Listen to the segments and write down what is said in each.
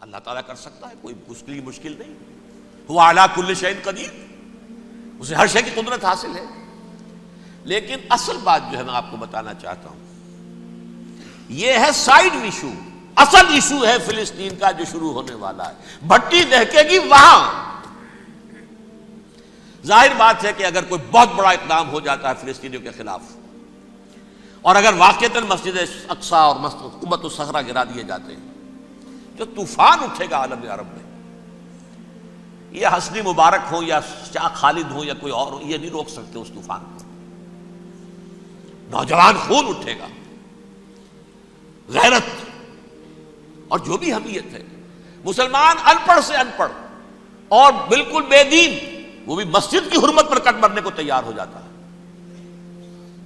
اللہ تعالیٰ کر سکتا ہے، کوئی اس کے لیے مشکل نہیں. هو علی کل شیء قدیر، اسے ہر شے کی قدرت حاصل ہے. لیکن اصل بات جو ہے میں آپ کو بتانا چاہتا ہوں، یہ ہے سائیڈ ایشو. اصل ایشو ہے فلسطین کا جو شروع ہونے والا ہے. بھٹی دہکے گی وہاں. ظاہر بات ہے کہ اگر کوئی بہت بڑا اقدام ہو جاتا ہے فلسطینیوں کے خلاف، اور اگر واقعتاً مسجد اقصیٰ اور قبۃ الصخرہ گرا دیے جاتے ہیں، جو طوفان اٹھے گا عالم عرب میں، یہ حسنی مبارک ہو یا شاہ خالد ہو یا کوئی اور ہو، یہ نہیں روک سکتے اس طوفان کو. نوجوان خون اٹھے گا، غیرت اور جو بھی حمیت ہے. مسلمان ان پڑھ سے ان پڑھ اور بالکل بے دین، وہ بھی مسجد کی حرمت پر کٹ مرنے کو تیار ہو جاتا ہے.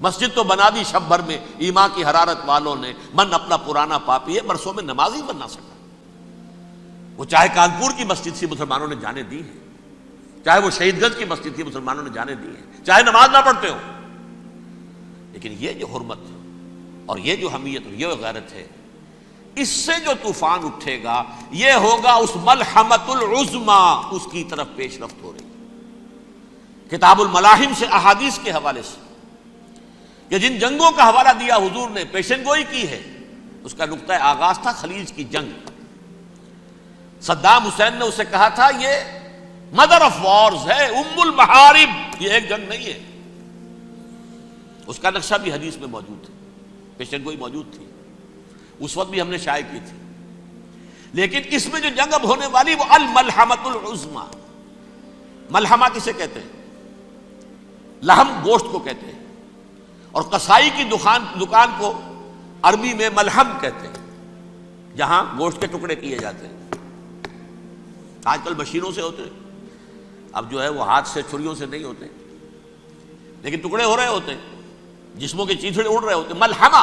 مسجد تو بنا دی شب بھر میں ایمان کی حرارت والوں نے، من اپنا پرانا پاپی ہے، برسوں میں نماز ہی بن نہ سکا. وہ چاہے کانپور کی مسجد تھی مسلمانوں نے جانے دی ہے، چاہے وہ شہید گنج کی مسجد تھی مسلمانوں نے جانے دی ہے، چاہے نماز نہ پڑھتے ہو. لیکن یہ جو حرمت اور یہ جو حمیت اور یہ غیرت ہے، اس سے جو طوفان اٹھے گا یہ ہوگا اس ملحمۃ العظمی، اس کی طرف پیش رفت ہو رہی. کتاب الملاحم سے احادیث کے حوالے سے کہ جن جنگوں کا حوالہ دیا حضور نے، پیشن گوئی کی ہے، اس کا نقطہ آغاز تھا خلیج کی جنگ. صدام حسین نے اسے کہا تھا یہ مدر آف وارز ہے، ام المحارب، یہ ایک جنگ نہیں ہے. اس کا نقشہ بھی حدیث میں موجود ہے، پیشن گوئی موجود تھی، اس وقت بھی ہم نے شائع کی تھی. لیکن اس میں جو جنگ اب ہونے والی وہ الملحمۃ العظمی. ملحمہ کسے کہتے ہیں؟ لحم گوشت کو کہتے ہیں، اور قصائی کی دکان کو عربی میں ملحم کہتے ہیں، جہاں گوشت کے ٹکڑے کیے جاتے ہیں. آج کل مشینوں سے ہوتے ہیں، اب جو ہے وہ ہاتھ سے چھریوں سے نہیں ہوتے، لیکن ٹکڑے ہو رہے ہوتے ہیں، جسموں کے چیتھڑے اڑ رہے ہوتے ہیں. ملحمہ،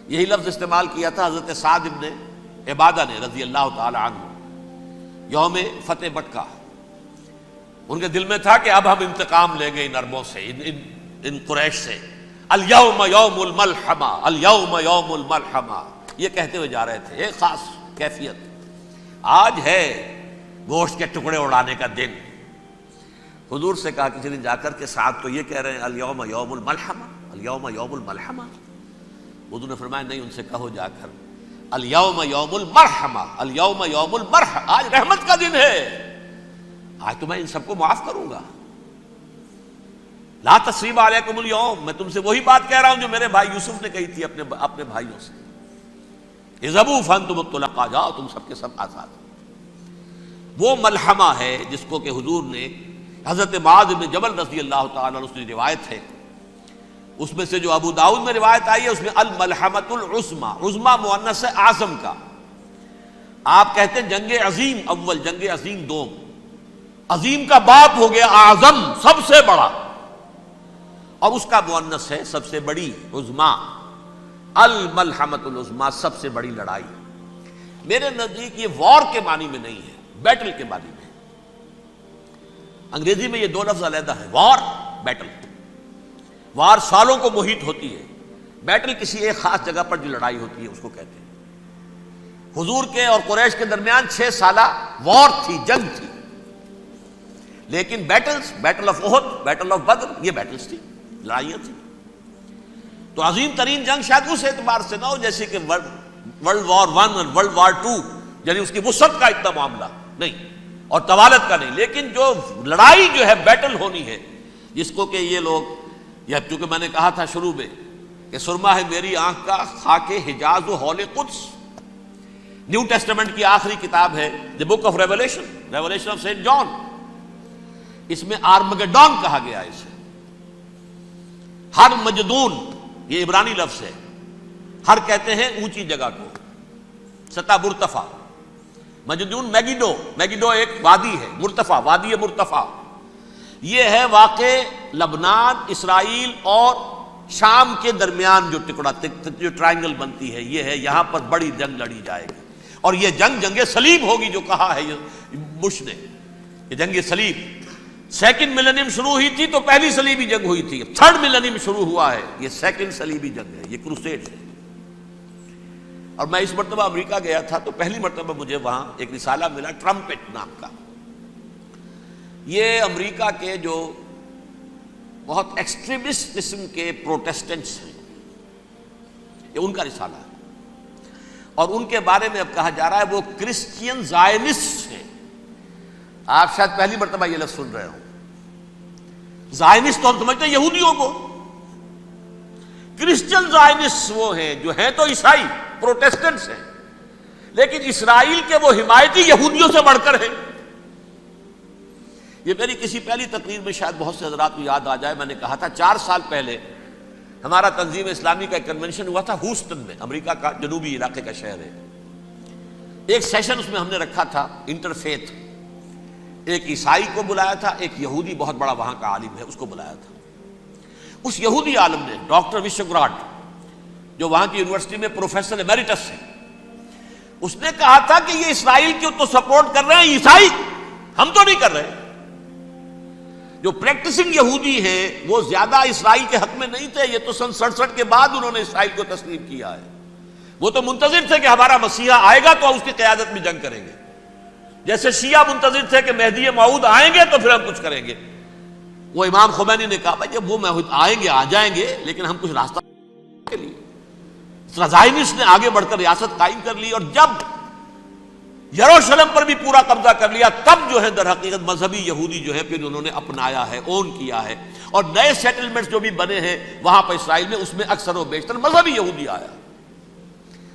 یہی لفظ استعمال کیا تھا حضرت سعد ابن عبادہ نے رضی اللہ تعالی عنہ یوم فتح مکہ. ان کے دل میں تھا کہ اب ہم انتقام لیں گے ان عربوں سے، ان قریش سے. الیوم یوم الملحمہ، الیوم یوم الملحمہ، یہ کہتے ہوئے جا رہے تھے. ایک خاص کیفیت، آج ہے گوشت کے ٹکڑے اڑانے کا دن. حضور سے کہا کسی نے جا کر کے ساتھ تو یہ کہہ رہے ہیں الیوم یوم الملحمہ، الیوم یوم الملحمہ. حضور نے فرمایا نہیں، ان سے کہو جا کر الیوم یوم المرحمہ، الیوم یوم المرحمہ، آج رحمت کا دن ہے، آج تو میں ان سب کو معاف کروں گا. لا تثریب علیکم اليوم، میں تم سے وہی بات کہہ رہا ہوں جو میرے بھائی یوسف نے کہی تھی اپنے بھائیوں سے، اذهبوا فانتم الطلقاء، جاؤ تم سب کے سب آزاد. وہ ملحمہ ہے جس کو کہ حضور نے حضرت معاذ بن جبل رضی اللہ تعالیٰ عنہ سے روایت ہے، اس میں سے جو ابو داؤد میں روایت آئی ہے اس میں الملحمۃ العظمی، عظمی مؤنث ہے اعظم کا. آپ کہتے ہیں جنگ عظیم اول، جنگ عظیم دوم، عظیم کا باپ ہو گیا اعظم، سب سے بڑا، اور اس کا مؤنث ہے سب سے بڑی، عظمی. الملحمۃ العظمی، سب سے بڑی لڑائی. میرے نزدیک یہ وار کے معنی میں نہیں ہے، بیٹل کے معنی میں. انگریزی میں یہ دو لفظ علیحدہ ہیں، وار، بیٹل. وار سالوں کو محیط ہوتی ہے، بیٹل کسی ایک خاص جگہ پر جو لڑائی ہوتی ہے اس کو کہتے ہیں. حضور کے اور قریش کے درمیان 6 سالہ وار تھی، جنگ تھی. لیکن battles, battle of Uhud, battle of Badr, یہ بیٹلز تھی، لڑائیاں تھیں. تو عظیم ترین جنگ شاید اس اعتبار سے نہ ہو جیسے کہ ورلڈ وار 1 اور ورلڈ وار 2، یعنی اس کی وسعت کا اتنا معاملہ نہیں اور طوالت کا نہیں. لیکن جو لڑائی جو ہے بیٹل ہونی ہے، جس کو کہ یہ لوگ، یا چونکہ میں نے کہا تھا شروع میں کہ سرما ہے میری آنکھ کا خاک حجاز و ہول قدس، نیو ٹیسٹمنٹ کی آخری کتاب ہے the book of Revelation, Revelation of Saint John. اس میں آرمگڈون کہا گیا ہے اسے. ہر مجدون، یہ عبرانی لفظ ہے، ہر کہتے ہیں اونچی جگہ کو، سطح مرتفع. مجدون میگیڈو، میگیڈو ایک وادی ہے، مرتفع، وادی مرتفع. یہ ہے واقع لبنان، اسرائیل اور شام کے درمیان جو ٹکڑا، جو ٹرائنگل بنتی ہے، یہ ہے، یہاں پر بڑی جنگ لڑی جائے گی. اور یہ جنگ جنگ صلیب ہوگی جو کہا ہے بش نے، یہ جنگ صلیب. سیکنڈ ملینیم شروع ہوئی تھی تو پہلی صلیبی جنگ ہوئی تھی، تھرڈ ملینیم شروع ہوا ہے، یہ سیکنڈ صلیبی جنگ ہے، یہ کروسیڈ ہے. اور میں اس مرتبہ امریکہ گیا تھا تو پہلی مرتبہ مجھے وہاں ایک رسالہ ملا ٹرمپٹ نام کا. یہ امریکہ کے جو بہت ایکسٹریمسٹ قسم کے پروٹیسٹنٹس ہیں، یہ ان کا رسالہ ہے، اور ان کے بارے میں اب کہا جا رہا ہے وہ کرسچین زائنسٹ ہیں. آپ شاید پہلی مرتبہ یہ لفظ سن رہے ہوں. زائنسٹ تو ہم سمجھتے ہیں یہودیوں کو، کرسچین زائنسٹ وہ ہیں جو ہیں تو عیسائی پروٹیسٹنٹس ہیں، لیکن اسرائیل کے وہ حمایتی یہودیوں سے بڑھ کر ہیں. یہ میری کسی پہلی تقریر میں شاید بہت سے حضرات کو یاد آ جائے، میں نے کہا تھا 4 سال پہلے ہمارا تنظیم اسلامی کا ایک کنونشن ہوا تھا ہوسٹن میں، امریکہ کا جنوبی علاقے کا شہر ہے. ایک سیشن اس میں ہم نے رکھا تھا انٹرفیتھ، ایک عیسائی کو بلایا تھا، ایک یہودی بہت بڑا وہاں کا عالم ہے اس کو بلایا تھا. اس یہودی عالم نے ڈاکٹر وشوگراڈ، جو وہاں کی یونیورسٹی میں پروفیسر ایمیریٹس ہے، اس نے کہا تھا کہ یہ اسرائیل کی تو سپورٹ کر رہے ہیں عیسائی، ہم تو نہیں کر رہے. جو پریکٹسنگ یہودی ہیں وہ زیادہ اسرائیل کے حق میں نہیں تھے، یہ تو سن 67 کے بعد انہوں نے اسرائیل کو تسلیم کیا ہے. وہ تو منتظر تھے کہ ہمارا مسیحا آئے گا تو اس کی قیادت میں جنگ کریں گے، جیسے شیعہ منتظر تھے کہ مہدی موعود آئیں گے تو پھر ہم کچھ کریں گے. وہ امام خمینی نے کہا بھائی جب وہ آئیں گے آ جائیں گے، لیکن ہم کچھ راستہ کے لیے. زائنسٹ نے آگے بڑھ کر ریاست قائم کر لی، اور جب یروشلم پر بھی پورا قبضہ کر لیا تب جو ہے در حقیقت مذہبی یہودی جو ہے پھر انہوں نے اپنایا ہے، اون کیا ہے، اور نئے سیٹلمنٹس جو بھی بنے ہیں وہاں پر اسرائیل میں، اس میں اکثر و بیشتر مذہبی یہودی آیا،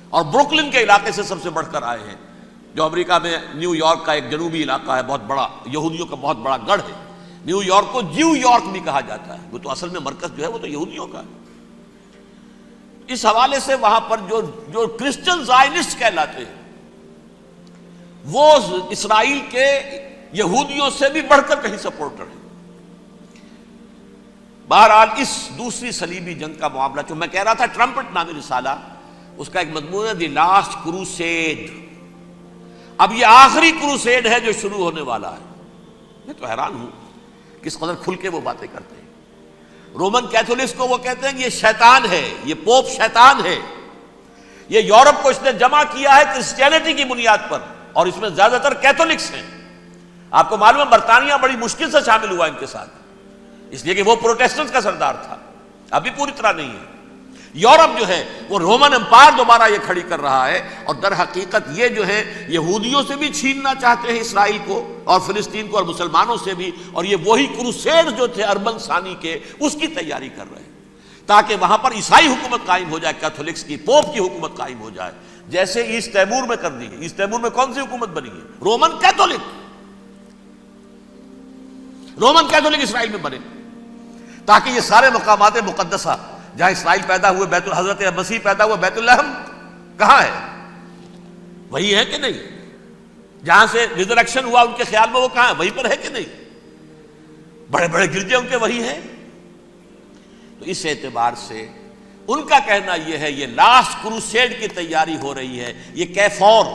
اور بروکلن کے علاقے سے سب سے بڑھ کر آئے ہیں، جو امریکہ میں نیو یارک کا ایک جنوبی علاقہ ہے، بہت بڑا یہودیوں کا بہت بڑا گڑھ ہے. نیو یارک کو جیو یارک بھی کہا جاتا ہے، وہ تو اصل میں مرکز جو ہے وہ تو یہودیوں کا ہے. اس حوالے سے وہاں پر جو کرسچن زائنسٹ کہلاتے ہیں وہ اسرائیل کے یہودیوں سے بھی بڑھ کر کہیں سپورٹر ہیں. بہرحال اس دوسری صلیبی جنگ کا معاملہ جو میں کہہ رہا تھا، ٹرمپٹ نامی رسالہ، اس کا ایک مضمون ہے دی لاسٹ کروسیڈ. اب یہ آخری کروسیڈ ہے جو شروع ہونے والا ہے. میں تو حیران ہوں کس قدر کھل کے وہ باتیں کرتے ہیں. رومن کیتھولکس کو وہ کہتے ہیں کہ یہ شیطان ہے، یہ پوپ شیطان ہے، یہ یورپ کو اس نے جمع کیا ہے کرسچینٹی کی بنیاد پر، اور اس میں زیادہ تر کیتھولکس ہیں. آپ کو معلوم ہے برطانیہ بڑی مشکل سے شامل ہوا ان کے ساتھ، اس لیے کہ وہ پروٹیسٹنٹ کا سردار تھا، ابھی پوری طرح نہیں ہے. یورپ جو ہے وہ رومن امپائر دوبارہ یہ کھڑی کر رہا ہے، اور در حقیقت یہ جو ہے یہودیوں سے بھی چھیننا چاہتے ہیں اسرائیل کو اور فلسطین کو اور مسلمانوں سے بھی، اور یہ وہی کروسیڈ جو تھے اربن ثانی کے اس کی تیاری کر رہے ہیں تاکہ وہاں پر عیسائی حکومت قائم ہو جائے، کیتھولکس کی پوپ کی حکومت قائم ہو جائے، جیسے ایسٹ تیمور میں کر دی ہے. ایسٹ تیمور میں کون سی حکومت بنی ہے؟ رومن کیتھولک اسرائیل میں بنے، تاکہ یہ سارے مقامات مقدسہ جہاں اسرائیل پیدا ہوئے، بیت حضرت مسیح پیدا ہوا بیت الحم کہاں ہے؟ وہی ہے کہ نہیں؟ جہاں سے ریزریکشن ہوا ان کے خیال میں وہ کہاں ہے؟ وہیں پر ہے کہ نہیں؟ بڑے بڑے گرجے ان کے وہی ہیں. تو اس اعتبار سے ان کا کہنا یہ ہے یہ لاسٹ کروسیڈ کی تیاری ہو رہی ہے، یہ کیفور.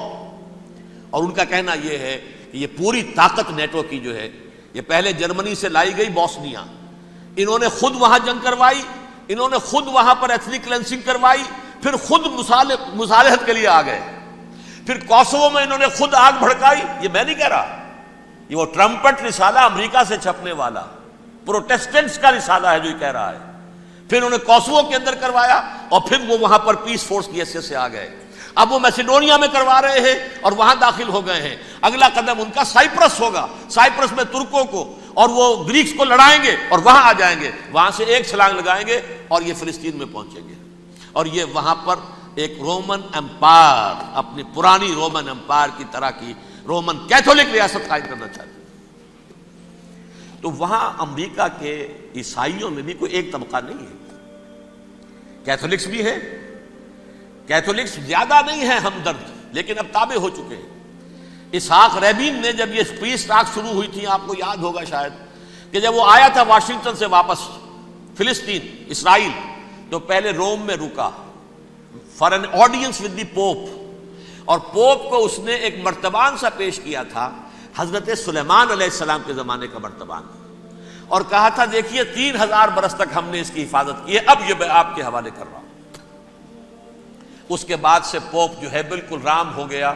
اور ان کا کہنا یہ ہے کہ یہ پوری طاقت نیٹو کی جو ہے یہ پہلے جرمنی سے لائی گئی بوسنیا، انہوں نے خود وہاں جنگ کروائی، انہوں نے خود وہاں پر ایتھنک کلینسنگ کروائی، پھر خود مصالحت کے لیے آ گئے، پھر کوسوو میں انہوں نے خود آگ بھڑکائی. یہ میں نہیں کہہ رہا، یہ وہ ٹرمپٹ رسالہ امریکہ سے چھپنے والا پروٹیسٹنٹس کا رسالہ ہے جو یہ کہہ رہا ہے. پھر انہوں نے کوسوو کے اندر کروایا، اور پھر وہ وہاں پر پیس فورس کی حیثیت سے آ گئے. اب وہ میسیڈونیا میں کروا رہے ہیں اور وہاں داخل ہو گئے ہیں. اگلا قدم ان کا سائپرس ہوگا، سائپرس میں ترکوں کو اور وہ گریکس کو لڑائیں گے اور وہاں آ جائیں گے، وہاں سے ایک چھلانگ لگائیں گے اور یہ فلسطین میں پہنچیں گے، اور یہ وہاں پر ایک رومن امپائر، اپنی پرانی رومن امپائر کی طرح کی رومن کیتھولک ریاست قائم کرنا چاہتے ہیں. تو وہاں امریکہ کے عیسائیوں میں بھی کوئی ایک طبقہ نہیں ہے، کیتھولکس بھی ہے، کیتھولکس زیادہ نہیں ہے ہمدرد، لیکن اب تابع ہو چکے ہیں. اسحاق ریبین نے جب یہ پیس ٹاک شروع ہوئی تھی، آپ کو یاد ہوگا شاید کہ جب وہ آیا تھا واشنگٹن سے واپس فلسطین اسرائیل، تو پہلے روم میں رکا for an audience with the Pope, اور پوپ کو اس نے ایک مرتبان سا پیش کیا تھا، حضرت سلیمان علیہ السلام کے زمانے کا مرتبان، اور کہا تھا دیکھیے 3000 برس تک ہم نے اس کی حفاظت کی ہے، اب یہ میں آپ کے حوالے کر رہا ہوں. اس کے بعد سے پوپ جو ہے بالکل رام ہو گیا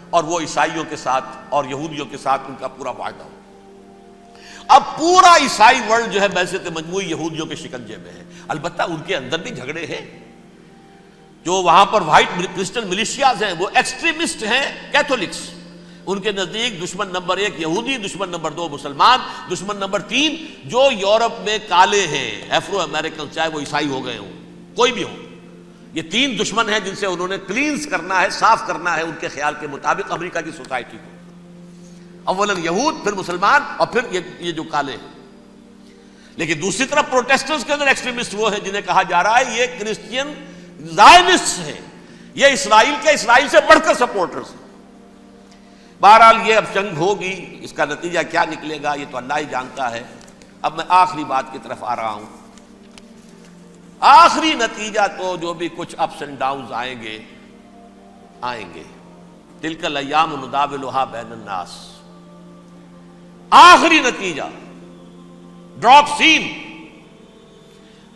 اور وہ عیسائیوں کے ساتھ اور یہودیوں کے ساتھ ان کا پورا معاہدہ ہو. اب پورا عیسائی ورلڈ جو ہے بعثت مجموعی یہودیوں کے شکنجے میں ہے. البتہ ان کے اندر بھی جھگڑے ہیں. جو وہاں پر وائٹ کرسچن ملیشیاز ہیں وہ ایکسٹریمسٹ ہیں کیتھولکس. ان کے نزدیک دشمن نمبر 1 یہودی، دشمن نمبر 2 مسلمان، دشمن نمبر 3 جو یورپ میں کالے ہیں، ایفرو امریکن، چاہے وہ عیسائی ہو گئے ہوں، کوئی بھی ہو. یہ 3 دشمن ہیں جن سے انہوں نے کلینز کرنا ہے، صاف کرنا ہے ان کے خیال کے مطابق امریکہ کی سوسائٹی کو. اولاً یہود، پھر مسلمان، اور پھر یہ جو کالے ہیں. لیکن دوسری طرف پروٹیسٹنٹس کے اندر ایکسٹریمسٹ وہ ہیں جنہیں کہا جا رہا ہے یہ کرسچین زائنسٹ ہیں، یہ اسرائیل سے بڑھ کر سپورٹرز ہیں. بہرحال یہ اب جنگ ہوگی، اس کا نتیجہ کیا نکلے گا یہ تو اللہ ہی جانتا ہے. اب میں آخری بات کی طرف آ رہا ہوں. آخری نتیجہ تو جو بھی کچھ اپس اینڈ ڈاؤنز آئیں گے. تلک الایام نداولها بین الناس. آخری نتیجہ ڈراپ سین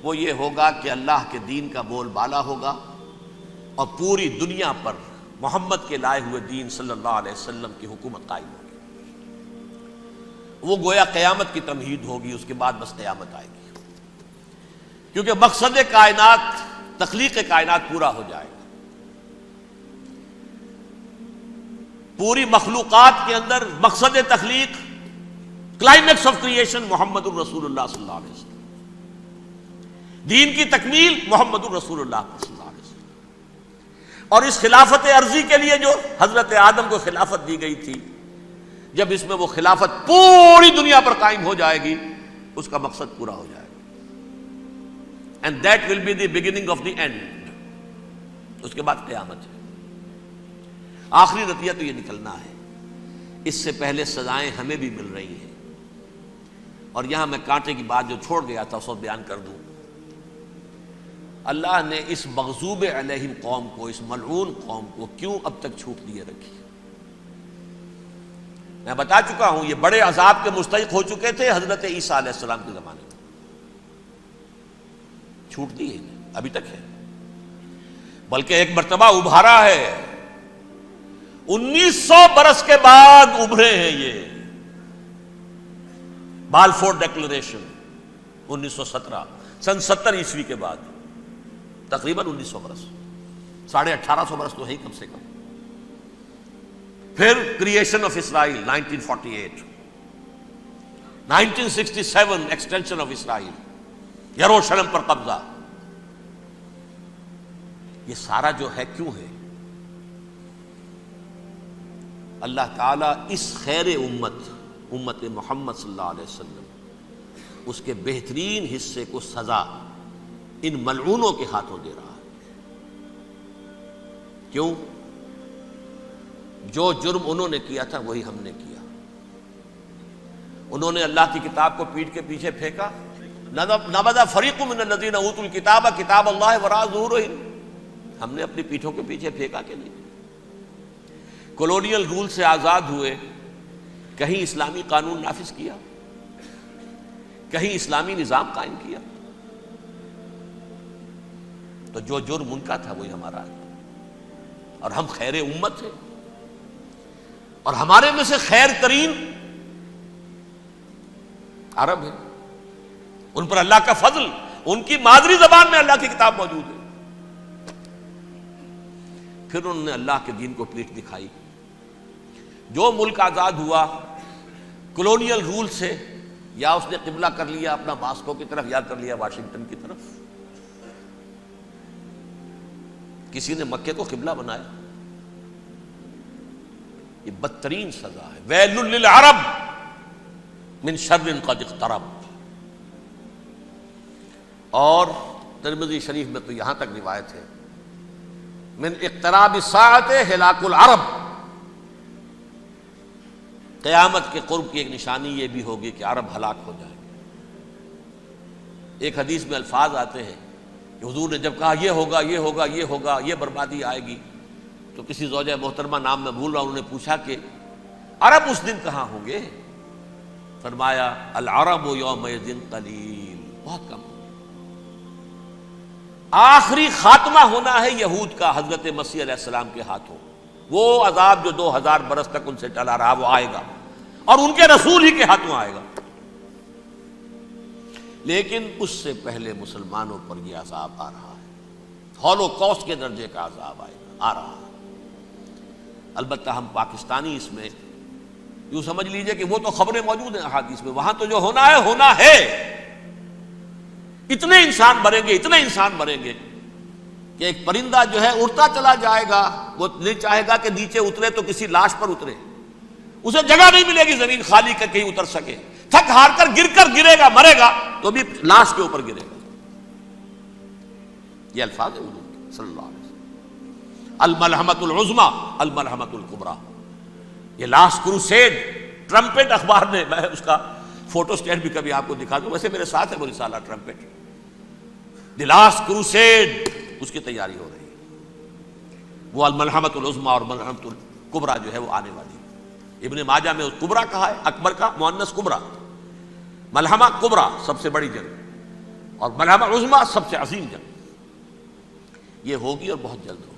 وہ یہ ہوگا کہ اللہ کے دین کا بول بالا ہوگا اور پوری دنیا پر محمد کے لائے ہوئے دین صلی اللہ علیہ وسلم کی حکومت قائم ہوگی. وہ گویا قیامت کی تمہید ہوگی، اس کے بعد بس قیامت آئے گی. کیونکہ مقصد کائنات، تخلیق کائنات پورا ہو جائے گا. پوری مخلوقات کے اندر مقصد تخلیق، کلائمیکس آف کریشن محمد الرسول اللہ صلی اللہ علیہ وسلم. دین کی تکمیل محمد الرسول اللہ صلی اللہ علیہ وسلم. اور اس خلافت عرضی کے لیے جو حضرت آدم کو خلافت دی گئی تھی، جب اس میں وہ خلافت پوری دنیا پر قائم ہو جائے گی اس کا مقصد پورا ہو جائے گا. And that will be the beginning of the end. اس کے بعد قیامت ہے. آخری نتیجہ تو یہ نکلنا ہے. اس سے پہلے سزائیں ہمیں بھی مل رہی ہیں. اور یہاں میں کانٹے کی بات جو چھوڑ گیا تھا اس وقت بیان کر دوں. اللہ نے اس مغضوب علیہم قوم کو، اس ملعون قوم کو کیوں اب تک چھوٹ دیے رکھی؟ میں بتا چکا ہوں یہ بڑے عذاب کے مستحق ہو چکے تھے حضرت عیسیٰ علیہ السلام کے زمانے میں. چھوٹ دی ہے ابھی تک ہے، بلکہ ایک مرتبہ ابھارا ہے. 1900 برس کے بعد ابھرے ہیں یہ. بالفور ڈیکلریشن 1917، سن 70 عیسوی کے بعد، تقریباً 1900 برس، 1850 برس تو ہے ہی کم سے کم. پھر creation of Israel 1948، 1967 extension of Israel, یروشلم پر قبضہ. یہ سارا جو ہے کیوں ہے؟ اللہ تعالیٰ اس خیر امت محمد صلی اللہ علیہ وسلم، اس کے بہترین حصے کو سزا ان ملعونوں کے ہاتھوں دے رہا ہے. کیوں؟ جو جرم انہوں نے کیا تھا وہی ہم نے کیا. انہوں نے اللہ کی کتاب کو پیٹھ کے پیچھے پھینکا. نبذ فریق من الذین اوتوا الکتاب کتاب اللہ وراء ظہورہم. ہم نے اپنی پیٹھوں کے پیچھے پھینکا کہ نہیں؟ کولونیل رول سے آزاد ہوئے، کہیں اسلامی قانون نافذ کیا، کہیں اسلامی نظام قائم کیا. تو جو جرم ان کا تھا وہی ہمارا ہے. اور ہم خیر امت ہیں، اور ہمارے میں سے خیر ترین عرب ہیں. ان پر اللہ کا فضل، ان کی مادری زبان میں اللہ کی کتاب موجود ہے. پھر انہوں نے اللہ کے دین کو پیٹھ دکھائی. جو ملک آزاد ہوا کولونیل رول سے، یا اس نے قبلہ کر لیا اپنا ماسکو کی طرف یا کر لیا واشنگٹن کی طرف. کسی نے مکے کو قبلہ بنایا. یہ بدترین سزا ہے. ویل للعرب من شر قد اقترب. اور ترمذی شریف میں تو یہاں تک روایت ہے، من اقتراب الساعۃ ہلاک العرب. قیامت کے قرب کی ایک نشانی یہ بھی ہوگی کہ عرب ہلاک ہو جائیں گے. ایک حدیث میں الفاظ آتے ہیں کہ حضور نے جب کہا یہ ہوگا یہ ہوگا یہ ہوگا، یہ بربادی آئے گی، تو کسی زوجہ محترمہ نام میں بھول رہا ہوں، انہوں نے پوچھا کہ عرب اس دن کہاں ہوں گے؟ فرمایا العرب یومئذ قلیل، بہت کم. آخری خاتمہ ہونا ہے یہود کا حضرت مسیح علیہ السلام کے ہاتھوں. وہ عذاب جو 2000 برس تک ان سے ٹلا رہا وہ آئے گا اور ان کے رسول ہی کے ہاتھوں آئے گا. لیکن اس سے پہلے مسلمانوں پر یہ عذاب آ رہا ہے، ہولوکاسٹ کے درجے کا عذاب آ رہا ہے. البتہ ہم پاکستانی اس میں یوں سمجھ لیجئے کہ وہ تو خبریں موجود ہیں احادیث میں، وہاں تو جو ہونا ہے. اتنے انسان مریں گے کہ ایک پرندہ جو ہے اڑتا چلا جائے گا، وہ نہیں چاہے گا کہ نیچے اترے تو کسی لاش پر اترے، اسے جگہ نہیں ملے گی زمین خالی کر کہیں اتر سکے، تھک ہار کر گرے گا، مرے گا تو بھی لاش کے اوپر گرے گا. یہ الفاظ ہے حضور کے صلی اللہ علیہ وسلم. الملحمۃ العظمیٰ الملحمۃ الکبریٰ، یہ لاسٹ کروسیڈ. ٹرمپٹ اخبار نے، میں اس کا فوٹو اسٹیٹ بھی کبھی آپ کو دکھا دوں، ویسے میرے ساتھ ہے وہ رسالہ ٹرمپٹ. دی لاسٹ کروسیڈ، اس کی تیاری ہو رہی ہے. وہ الملحمۃ العظمیٰ اور ملحمۃ الکبریٰ جو ہے وہ آنے والی ہے. ابن ماجہ میں کبریٰ کہا ہے، اکبر کا مؤنث کبریٰ. ملحمہ کبریٰ سب سے بڑی جنگ اور ملحمہ عظمیٰ سب سے عظیم جنگ. یہ ہوگی اور بہت جلد ہوگی.